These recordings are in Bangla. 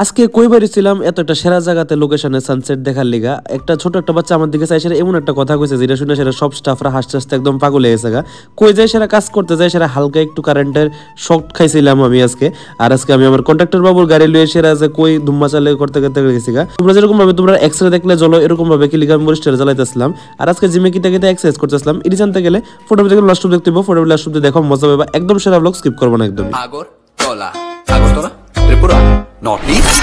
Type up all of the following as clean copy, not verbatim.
আজকে কইবারই ছিলাম এত একটা সেরা জায়গাতে লোকেশনে সানসেট দেখার লিগা একটা ছোট একটা বাচ্চা আমার দিকে চাই সেটা এমন একটা কথা কইছে যেটা শুনে সেটা সব স্টাফরা হাসতে হাসতে একদম পাগল হয়ে গেছে। কই যায় সেটা কাজ করতে যায় সেটা হালকা একটু কারেন্টের শক খাইছিলাম আমি আজকে। আর আজকে আমি আমার কন্ট্রাক্টর বাবুর গাড়ি লইয়ে সেরা যে কই ধুম্মা চালে করতে করতে গেছি গা। তোমরা যেরকম ভাবে তোমরা এক্সরে দেখলে চলো এরকম ভাবে কি লিগা মরিস্টার জ্বালাইতেছিলাম। আর আজকে জিমে কিতা কিতা এক্সারসাইজ করতেছিলাম এটি জানতে গেলে ফটো দেখে লাস্ট অব্দি দেখতে ফটো লাস্ট অব্দি দেখো মজা পাবা। একদম সেরা ব্লগ স্কিপ করবো না একদম। আগরতলা ত্রিপুরা নর্থ ইস্ট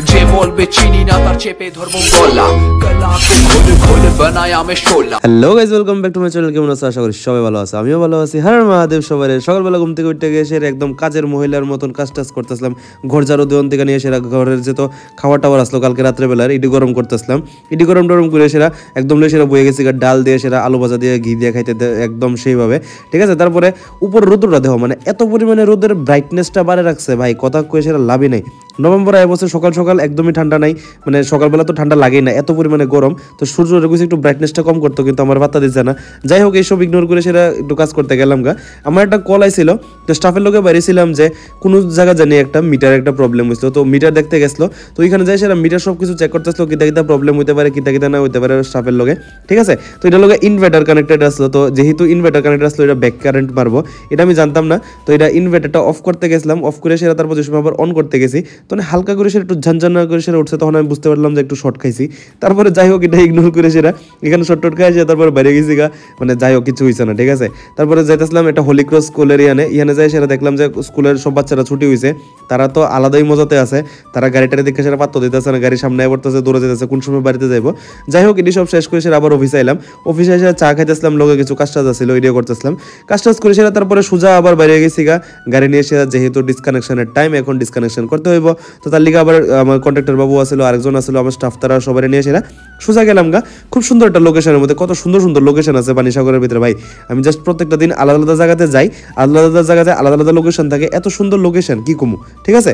যে বলবে চিনি না তার চেপে ধরবো গলা গলাকে খুলে খুলে বানায়া মে শোলা। Hello guys, welcome back to my channel. কেমন আছো? আশা করি সবাই ভালো আছে, আমিও ভালো আছি। হর মহাদেব সবাই। সকালবেলা ঘুম থেকে উঠে গিয়ে একদম কাজের মহিলার মতন কাজ টাজ করতেছিলাম। ঘর ঝাড়ু দেওয়ান থেকে নিয়ে সেরা ঘরের যেত খাওয়া টাওয়ার আসলো কালকে রাত্রেবেলার ইডি গরম করতেছিলাম। ইডি গরম টরম করে সেরা একদম সেরা বয়ে গেছি ডাল দিয়ে সেরা আলু ভাজা দিয়ে ঘি দিয়ে খাইতে একদম সেইভাবে ঠিক আছে। তারপরে উপর রোদটা দেহ মানে এত পরিমাণে রোদের ব্রাইটনেসটা বাড়ে রাখছে ভাই, কথা কয়ে সেরা লাভই নেই। নভেম্বর আয় বছর সকাল সকাল একদমই ঠান্ডা নাই, মানে সকালবেলা তো ঠান্ডা লাগেই না, এত পরিমাণে গরম। তো সূর্যের কিছু একটু ব্রাইটনেসটা কম করতো কিন্তু আমার বার্তা দিচ্ছে না। যাই হোক এইসব ইগনোর করে সেটা একটু কাজ করতে গেলাম গা। আমার একটা কল আইছিল তো স্টাফের লোকে বাইরেছিলাম যে কোনো জায়গা জানি একটা মিটার একটা প্রবলেম হয়েছিল, তো মিটার দেখতে গেছিলো। তো ওইখানে যাই সেটা মিটার সব কিছু চেক করতেছিল কিতা কিতা প্রবলেম হইতে পারে কিতা কিতা না হইতে পারে স্টাফের লোকে ঠিক আছে। তো এটা লোকে ইনভার্টার কানেক্টেড আসলো, তো যেহেতু ইনভার্টার কানেক্টেড আসলো এটা ব্যাক কারেন্ট মারবো এটা আমি জানতাম না। তো এটা ইনভার্টারটা অফ করতে গেছিলাম, অফ করে সেটা তারপর যে সময় আবার অন করতে গেছি তো হালকা করে সেটা একটু ঝনঝনা করে সেটা উঠছে, তখন আমি বুঝতে পারলাম যে একটু শর্ট খাইছি। তারপরে যাই হোক এটা ইগনোর করে সেটা এখানে শর্ট টট খাইছে, তারপরে বাইরে গেছি গা, মানে যাই হোক কিছু হয়েছে না ঠিক আছে। তারপরে যাইতেছিলাম এটা হোলি ক্রস স্কুলের ইয়ানে যাই সেটা দেখলাম যে স্কুলের সব বাচ্চারা ছুটি হয়েছে, তারা তো আলাদাই মজাতে আছে, তারা গাড়িটারে দেখে সেটা পাত্র দিতেছে না, গাড়ির সামনে পড়তেছে দৌড়ে যেতেছে কোন সময় বাড়িতে যাইবো। যাই হোক এটি সব শেষ করে সেটা আবার অফিসে এলাম, অফিসে এসে চা খাইতেছিলাম, লোকে কিছু কাজ টাজ ছিল এডিও করতেছিলাম, কাজ টাজ করে সেটা তারপরে সোজা আবার বাইরে গেছি গা গাড়ি নিয়ে সেটা, যেহেতু ডিসকানেকশনের টাইম এখন ডিসকানেকশন করতে হইব। তো তার লিগে আবার আমার কন্ট্রাক্টর বাবু আসলো, আরেকজন আসলো, আমার স্টাফ তারা সবাই নিয়ে সেটা সোজা গেলাম গা। খুব সুন্দর একটা লোকেশনের মধ্যে, কত সুন্দর সুন্দর লোকেশন আছে পানিসাগরের ভিতরে ভাই। আমি জাস্ট প্রত্যেকটা দিন আলাদা আলাদা জায়গাতে যাই, আলাদা আলাদা জায়গাতে আলাদা আলাদা লোকেশন থাকে, এত সুন্দর লোকেশন কি কমু ঠিক আছে।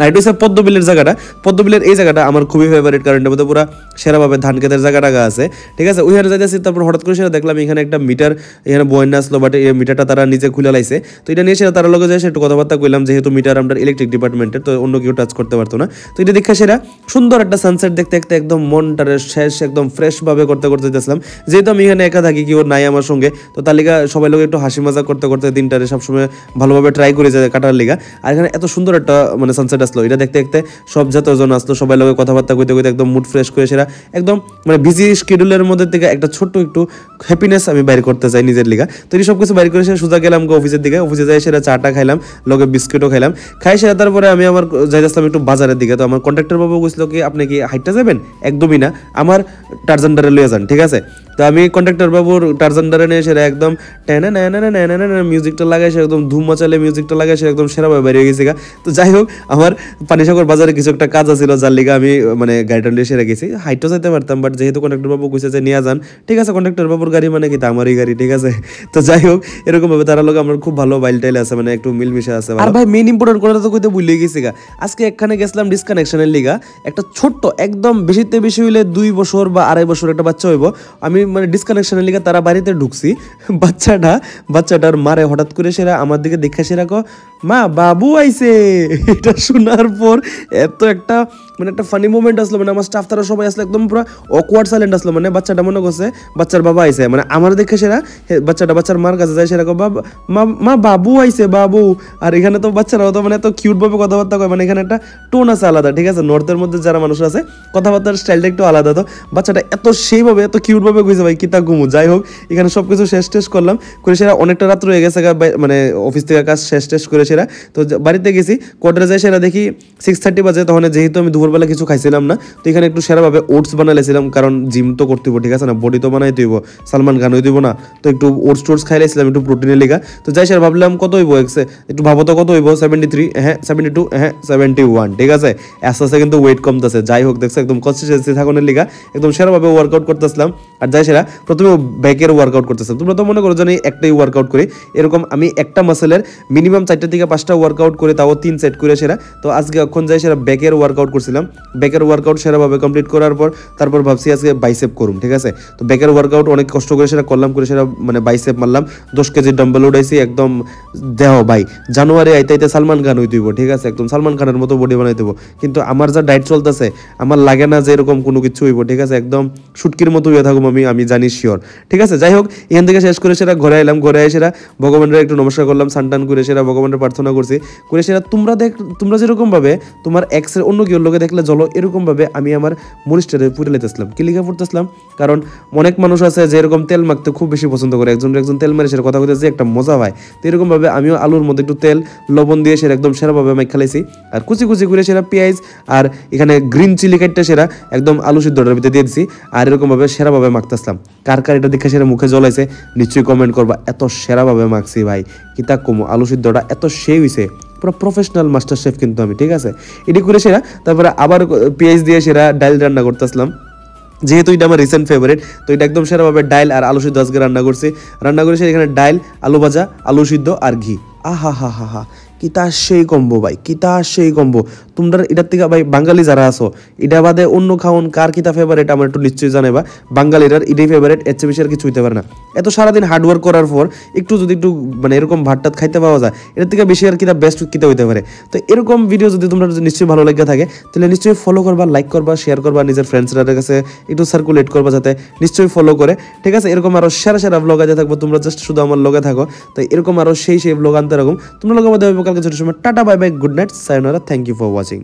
আর এটা হচ্ছে পদ্মবিলের জায়গাটা, পদ্মবিলের এই জায়গাটা আমার খুবই ফেভারিট, কারণ এটার মধ্যে পুরো সেরাভাবে ধান খেতের জায়গাটা আছে ঠিক আছে। ওইখানে যাইতেছি, তারপর হঠাৎ করে সেটা দেখলাম এখানে একটা মিটার এখানে বন্যা আসলো, বাট এই মিটারটা তারা নিচে খুলে লাইছে। তো এটা নিয়ে সেটা তারা লোকে যায় একটু কথাবার্তা কইলাম, যেহেতু মিটার আমরা ইলেকট্রিক ডিপার্টমেন্টের, তো অন্য কেউ টাচ করতে পারতো না। তো এটা দেখে সেটা সুন্দর একটা সানসেট দেখতে দেখতে একদম মনটারে শেষ একদম ফ্রেশভাবে করতে করতে যেতেছিলাম। যেহেতু আমি এখানে একা থাকি, কেউ নাই আমার সঙ্গে, তো তার লিগা সবাই লোক একটু হাসি মজা করতে করতে দিনটারে সবসময় ভালোভাবে ট্রাই করে যায় কাটার লিগা। আর এখানে এত সুন্দর একটা মানে সানসেট আসলো, এটা দেখতে দেখতে সব যতজন আসলো সবাই লোকের কথাবার্তা কইতে কইতে একদম মুড ফ্রেশ করে সেরা একদম মানে বিজি শিডিউলের মধ্যে থেকে একটা ছোট্ট একটু হ্যাপিনেস আমি বাইর করতে চাই নিজের লিগা। তো এই সব কিছু বাইর করে সে সোজা গেলাম অফিসের দিকে, অফিসে যাই সেটা চাটা খাইলাম, লগে বিস্কিটও খাইলাম, খাই সেটা তারপরে আমি আমার যাইতেছিলাম একটু বাজারের দিকে। তো আমার কন্ট্রাক্টর বাবু বলছিল কি আপনি কি হাইটটা যাবেন? একদমই না, আমার টার্জানডারে লইয়া যান ঠিক আছে। তো আমি কন্ট্রাক্টর বাবুর টার্জানডারে নিয়ে সেটা একদম টেনা মিউজিকটা লাগাই সে একদম ধুম মচালে মিউজিকটা লাগাই সে একদম সেরাভাবে বের হয়ে গেছে গা। তো যাই হোক আমার পানিসাগর বাজারে কিছু একটা কাজ আছিল যার লিগে আমি মানে গাড়িটা নিয়ে সেরে গেছি, হাইটও যেতে পারতাম বাট যেহেতু কন্ট্রাক্টর বাবু কইছে যে নিয়ে যান ঠিক আছে, কন্ট্রাক্টর বাবুর গাড়ি মানে কি আমারই গাড়ি ঠিক আছে। তো যাই হোক এরকম ভাবে তারা লোক আমার খুব ভালো বাইল টাইল আছে, মানে একটু মিলমিশে আছে। আর ভাই মেইন ইম্পর্টেন্ট কথা তো কইতে ভুলে গেছি গা, আজকে এখানে গেছিলাম ডিসকানেকশনের লিগা, একটা ছোট্ট একদম বেশিতে বেশি হইলে 2 বছর বা 2.5 বছর একটা বাচ্চা হইব, আমি মানে ডিসকানেকশনের লিগা তারা বাড়িতে ঢুকছি, বাচ্চাটার মারে হঠাৎ করে সেরা আমার দিকে দেখে সেরা কো মা বাবু আইছে। এটা শোনার পর এত একটা মানে একটা ফানি মোমেন্ট আসলো, মানে আমার স্টাফ তারা সবাই আসলো একদম পুরো অকওয়ার্ড সাইলেন্ট আসলো, মানে বাচ্চাটা মনে করছে বাচ্চার বাবা আইছে, মানে আমার দেখে সেরা বাচ্চার মার কাছে যায় সেরা বাবা মা বাবু আইছে বাবু। আর এখানে তো বাচ্চারাও তো মানে এত কিউট ভাবে কথাবার্তা কয়, মানে এখানে একটা টোন আছে আলাদা ঠিক আছে, নর্থের মধ্যে যারা মানুষ আছে কথাবার্তার স্টাইলটা একটু আলাদা। তো বাচ্চাটা এত সেইভাবে এত কিউট ভাবে কইছে ভাই কিতা ঘুমু। যাই হোক এখানে সবকিছু শেষ টেস্ট করলাম করে সেরা অনেকটা রাত্র হয়ে গেছে মানে অফিস থেকে কাজ শেষ টেস্ট করে সেরা তো বাড়িতে গেছি, কোয়ার্টারে যাই সেরা দেখি 6:30 বাজে, তখন যেহেতু আমি দুপুরবেলা কিছু খাইছিলাম না, তো এখানে একটু সেরাভাবে ওটস বানাইছিলাম, কারণ জিম তো করতে হইব ঠিক আছে না, বডি তো বানাই দিব, সালমান খান হয়ে দিব না, তো একটু ওটস টোটস খাইলাইছিলাম একটু প্রোটিনের লিগা। তো যাই সেরা ভাবলাম কত হইব একটু ভাবো তো কত হইব 73 হ্যাঁ 72 হ্যাঁ 71 ঠিক আছে, আস্তে আস্তে কিন্তু ওয়েট কমতেছে। যাই হোক দেখছো একদম কনসিস্টেন্সি থাকানোর লিগা একদম সেরাভাবে ওয়ার্কআউট করতেছিলাম। আর যাই সেরা প্রথমে ব্যাকের ওয়ার্কআউট করতেছিলাম, তোমরা তো মনে করো জানি একটাই ওয়ার্কআউট করি, এরকম আমি একটা মাসেলের মিনিমাম 4টা থেকে থেকে 5টা ওয়ার্কআউট করে তাও 3 সেট করে সেরা। তো আজকে এখন যাই সেরা ব্যাকের ওয়ার্কআউট করছিলাম, ব্যাকের ওয়ার্কআউট সেরাভাবে কমপ্লিট করার পর তারপর ভাবছি আজকে বাইসেপ করুম, ঠিক আছে। তো ব্যাকের ওয়ার্কআউট অনেক কষ্ট করে সেটা করলাম, করে সেটা মানে বাইসেপ মারলাম, 10 কেজি ডাম্বেল উঠাইছি একদম। দেহ ভাই জানুয়ারি আইতে আইতে সালমান খান হইতে হইব, ঠিক আছে, একদম সালমান খানের মতো বডি বানাই দেবো। কিন্তু আমার যা ডায়েট চলতেছে আমার লাগে না যে এরকম কোনো কিছু হইব, ঠিক আছে, একদম শুটকির মতো হয়ে থাকুম আমি জানি শিওর, ঠিক আছে। যাই হোক এখান থেকে শেষ করে সেটা ঘরে এলাম, ঘরে এসে ভগবানের একটু নমস্কার করলাম, সানটান করে সেটা ভগবানের প্রার্থনা করছি, করে সেটা তোমরা যেরকম ভাবে তোমার এক্সের অন্য কেউ লোকে দেখলে চলো এরকম ভাবে আমি আমার মরিস্টারে পুড়ে লাইতেছিলাম। কি লিখে পড়তেছিলাম, কারণ অনেক মানুষ আছে যে এরকম তেল মাখতে খুব বেশি পছন্দ করে, একজন তেল মেরে সেটা কথা বলতে যে একটা মজা হয়। তো এরকম ভাবে আমিও আলুর মধ্যে একটু তেল লবণ দিয়ে সেটা একদম সেরাভাবে মাইক খালাইছি, আর কুচি কুচি করে সেটা পেঁয়াজ আর এখানে গ্রিন চিলি কাটটা সেরা একদম আলু সিদ্ধটার ভিতরে দিয়ে দিছি, আর এরকম ভাবে সেরাভাবে মাখতেছিলাম। কার এটা দেখে সেটা মুখে জ্বলাইছে নিশ্চয়ই কমেন্ট করবা, এত সেরাভাবে মাখছি ভাই, কিতা কমো, আলু সিদ্ধটা এত সেই হইছে, পুরো প্রফেশনাল মাস্টার শেফ কিন্তু আমি, ঠিক আছে। এটি করে সেরা তারপরে আবার পেঁয়াজ দিয়ে সেরা ডাল রান্না করতেছিলাম, যেহেতু এটা আমার রিসেন্ট ফেভারিট। তো এটা একদম সেরাভাবে ডাল আর আলু সিদ্ধ আজকে রান্না করে সে এখানে ডাল, আলু ভাজা, আলু সিদ্ধ আর ঘি। আহা হা হা হা, কিতা সেই কম্বো ভাই, কিতা সেই কম্বো। তোমরা এটার থেকে ভাই বাঙালি যারা আছো এটা বাদে অন্য খাওন কার কিতা ফেভারিট আমার একটু নিশ্চয়ই জানাইবা। বাঙালিরার এটাই ফেভারিট, এর চেয়ে বেশি আর কিছু হইতে পারে না। এত সারাদিন হার্ডওয়ার্ক করার পর একটু যদি একটু মানে এরকম ভাতটাত খাইতে পাওয়া যায়, এর থেকে বেশি আর কিতা বেস্ট কিতা হইতে পারে। তো এরকম ভিডিও যদি তোমরা নিশ্চয়ই ভালো লেগে থাকে তাহলে নিশ্চয়ই ফলো করবা, লাইক করবা, শেয়ার করবা, নিজের ফ্রেন্ডসদের কাছে একটু সার্কুলেট করবা যাতে নিশ্চয়ই ফলো করে, ঠিক আছে। এরকম আরো সেরা ব্লগ আনতে থাকবো, তোমরা জাস্ট শুধু আমার লগে থাকো। তো এরকম আরো সেই ব্লগ আনতে রাখুন তোমরা লগে মধ্যে কালকে ছোট সময়। Tata bye bye, good night, sayonara, thank you for watching.